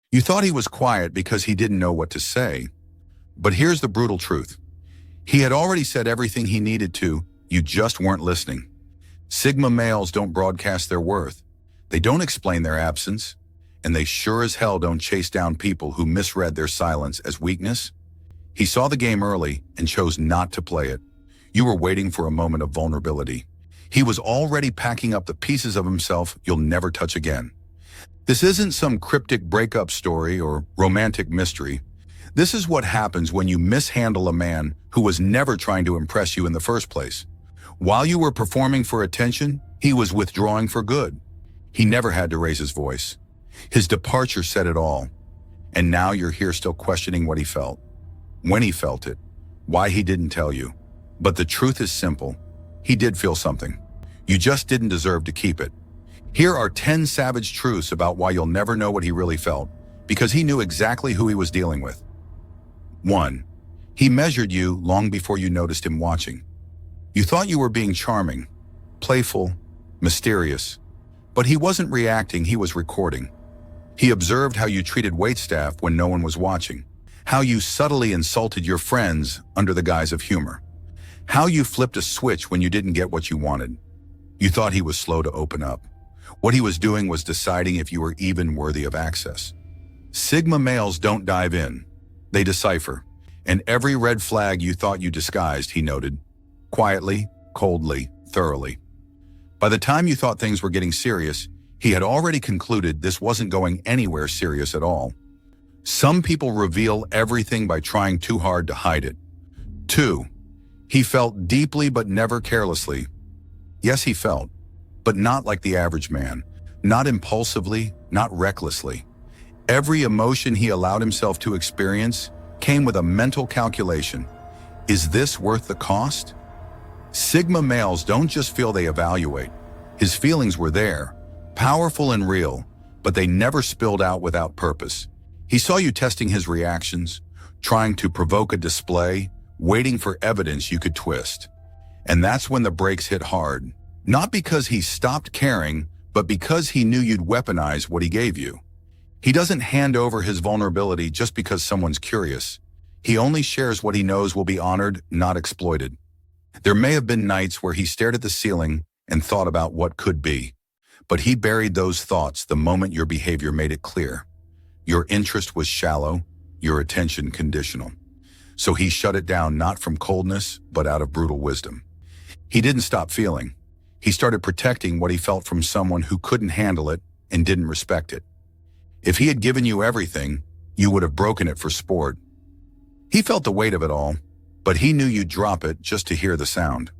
You thought he was quiet because he didn't know what to say. But here's the brutal truth. He had already said everything he needed to, you just weren't listening. Sigma males don't broadcast their worth. They don't explain their absence. And they sure as hell don't chase down people who misread their silence as weakness. He saw the game early and chose not to play it. You were waiting for a moment of vulnerability. He was already packing up the pieces of himself you'll never touch again. This isn't some cryptic breakup story or romantic mystery. This is what happens when you mishandle a man who was never trying to impress you in the first place. While you were performing for attention, he was withdrawing for good. He never had to raise his voice. His departure said it all. And now you're here still questioning what he felt, when he felt it, why he didn't tell you. But the truth is simple. He did feel something. You just didn't deserve to keep it. Here are 10 savage truths about why you'll never know what he really felt, because he knew exactly who he was dealing with. 1. He measured you long before you noticed him watching. You thought you were being charming, playful, mysterious, but he wasn't reacting, he was recording. He observed how you treated waitstaff when no one was watching, how you subtly insulted your friends under the guise of humor, how you flipped a switch when you didn't get what you wanted. You thought he was slow to open up. What he was doing was deciding if you were even worthy of access. Sigma males don't dive in. They decipher. And every red flag you thought you disguised, he noted. Quietly, coldly, thoroughly. By the time you thought things were getting serious, he had already concluded this wasn't going anywhere serious at all. Some people reveal everything by trying too hard to hide it. 2. He felt deeply but never carelessly. Yes, he felt, but not like the average man. Not impulsively, not recklessly. Every emotion he allowed himself to experience came with a mental calculation. Is this worth the cost? Sigma males don't just feel, they evaluate. His feelings were there, powerful and real, but they never spilled out without purpose. He saw you testing his reactions, trying to provoke a display, waiting for evidence you could twist. And that's when the brakes hit hard. Not because he stopped caring, but because he knew you'd weaponize what he gave you. He doesn't hand over his vulnerability just because someone's curious. He only shares what he knows will be honored, not exploited. There may have been nights where he stared at the ceiling and thought about what could be, but he buried those thoughts the moment your behavior made it clear. Your interest was shallow, your attention conditional. So he shut it down not from coldness, but out of brutal wisdom. He didn't stop feeling. He started protecting what he felt from someone who couldn't handle it and didn't respect it. If he had given you everything, you would have broken it for sport. He felt the weight of it all, but he knew you'd drop it just to hear the sound.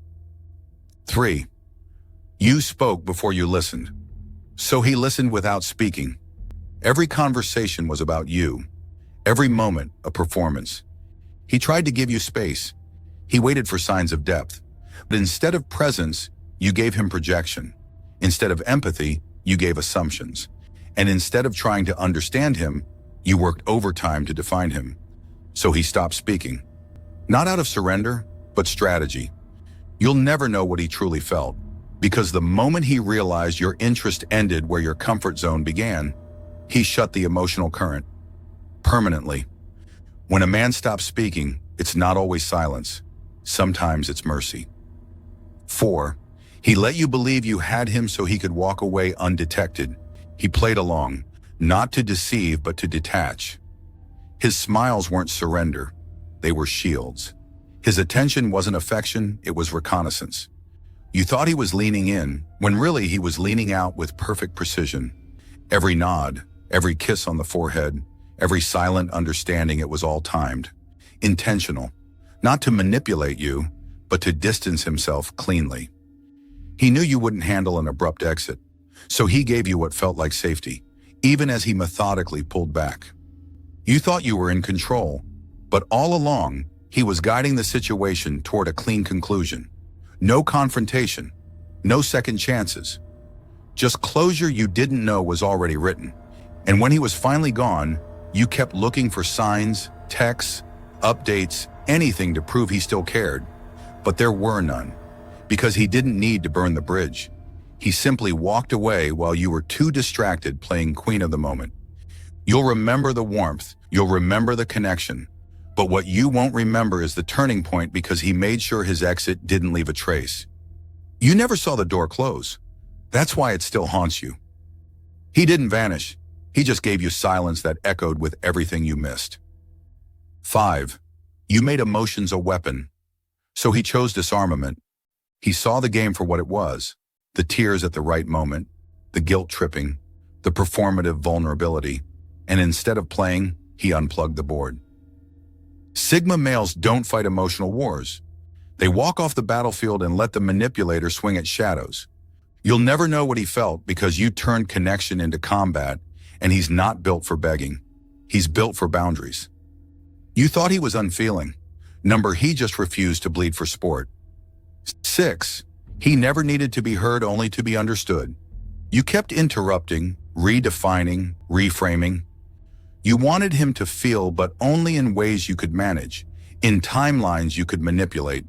3. You spoke before you listened. So he listened without speaking. Every conversation was about you. Every moment a performance. He tried to give you space. He waited for signs of depth. But instead of presence, you gave him projection. Instead of empathy, you gave assumptions. And instead of trying to understand him, you worked overtime to define him. So he stopped speaking. Not out of surrender, but strategy. You'll never know what he truly felt, because the moment he realized your interest ended where your comfort zone began, he shut the emotional current. Permanently. When a man stops speaking, it's not always silence. Sometimes it's mercy. 4. He let you believe you had him so he could walk away undetected. He played along, not to deceive but to detach. His smiles weren't surrender, they were shields. His attention wasn't affection, it was reconnaissance. You thought he was leaning in, when really he was leaning out with perfect precision. Every nod, every kiss on the forehead, every silent understanding, it was all timed. Intentional. Not to manipulate you, but to distance himself cleanly. He knew you wouldn't handle an abrupt exit, so he gave you what felt like safety, even as he methodically pulled back. You thought you were in control, but all along, he was guiding the situation toward a clean conclusion. No confrontation, no second chances. Just closure you didn't know was already written. And when he was finally gone, you kept looking for signs, texts, updates, anything to prove he still cared. But there were none, because he didn't need to burn the bridge. He simply walked away while you were too distracted playing queen of the moment. You'll remember the warmth, you'll remember the connection, but what you won't remember is the turning point because he made sure his exit didn't leave a trace. You never saw the door close. That's why it still haunts you. He didn't vanish. He just gave you silence that echoed with everything you missed. 5. You made emotions a weapon. So he chose disarmament. He saw the game for what it was, the tears at the right moment, the guilt tripping, the performative vulnerability, and instead of playing, he unplugged the board. Sigma males don't fight emotional wars. They walk off the battlefield and let the manipulator swing at shadows. You'll never know what he felt because you turned connection into combat, and he's not built for begging. He's built for boundaries. You thought he was unfeeling. He just refused to bleed for sport. 6. He never needed to be heard, only to be understood. You kept interrupting, redefining, reframing. You wanted him to feel, but only in ways you could manage, in timelines you could manipulate.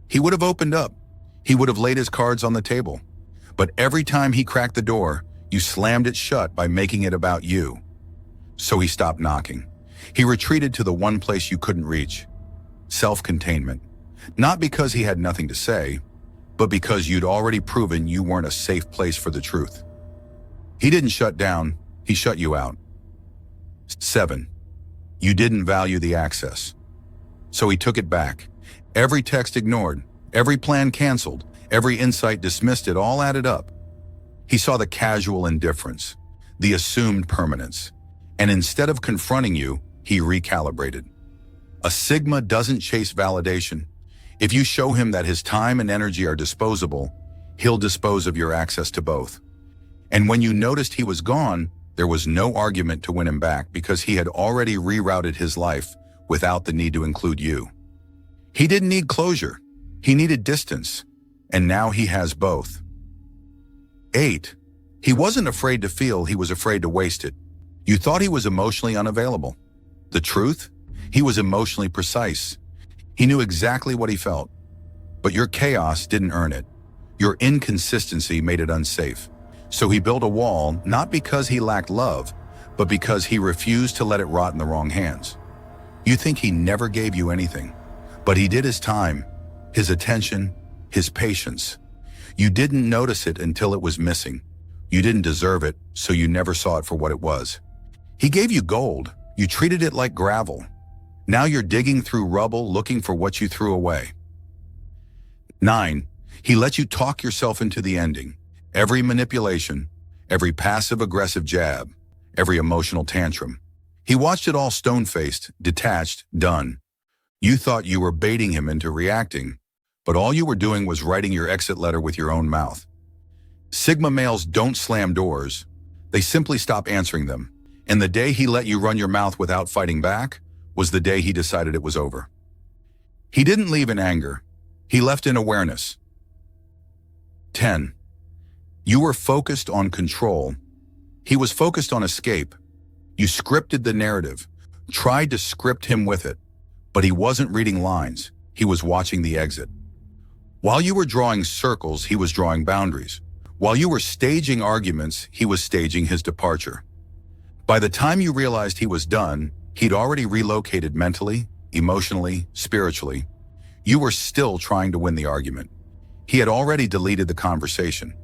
He would have opened up. He would have laid his cards on the table. But every time he cracked the door, you slammed it shut by making it about you. So he stopped knocking. He retreated to the one place you couldn't reach. Self-containment. Not because he had nothing to say, but because you'd already proven you weren't a safe place for the truth. He didn't shut down, he shut you out. 7. You didn't value the access. So he took it back. Every text ignored, every plan canceled, every insight dismissed, it all added up. He saw the casual indifference, the assumed permanence, and instead of confronting you, he recalibrated. A Sigma doesn't chase validation. If you show him that his time and energy are disposable, he'll dispose of your access to both. And when you noticed he was gone, there was no argument to win him back because he had already rerouted his life without the need to include you. He didn't need closure. He needed distance. And now he has both. 8. He wasn't afraid to feel, he was afraid to waste it. You thought he was emotionally unavailable. The truth? He was emotionally precise. He knew exactly what he felt. But your chaos didn't earn it. Your inconsistency made it unsafe. So he built a wall, not because he lacked love, but because he refused to let it rot in the wrong hands. You think he never gave you anything, but he did his time, his attention, his patience. You didn't notice it until it was missing. You didn't deserve it, so you never saw it for what it was. He gave you gold. You treated it like gravel. Now you're digging through rubble looking for what you threw away. 9. He let you talk yourself into the ending. Every manipulation, every passive-aggressive jab, every emotional tantrum. He watched it all stone-faced, detached, done. You thought you were baiting him into reacting, but all you were doing was writing your exit letter with your own mouth. Sigma males don't slam doors. They simply stop answering them. And the day he let you run your mouth without fighting back was the day he decided it was over. He didn't leave in anger. He left in awareness. 10. You were focused on control. He was focused on escape. You scripted the narrative, tried to script him with it, but he wasn't reading lines. He was watching the exit. While you were drawing circles, he was drawing boundaries. While you were staging arguments, he was staging his departure. By the time you realized he was done, he'd already relocated mentally, emotionally, spiritually. You were still trying to win the argument. He had already deleted the conversation.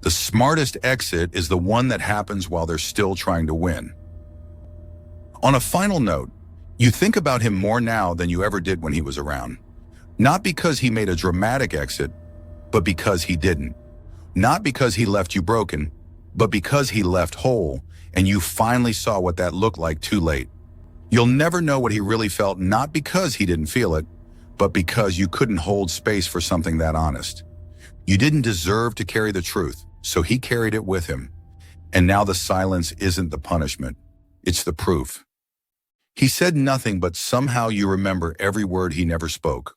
The smartest exit is the one that happens while they're still trying to win. On a final note, you think about him more now than you ever did when he was around. Not because he made a dramatic exit, but because he didn't. Not because he left you broken, but because he left whole, and you finally saw what that looked like too late. You'll never know what he really felt, not because he didn't feel it, but because you couldn't hold space for something that honest. You didn't deserve to carry the truth, so he carried it with him. And now the silence isn't the punishment, it's the proof. He said nothing, but somehow you remember every word he never spoke.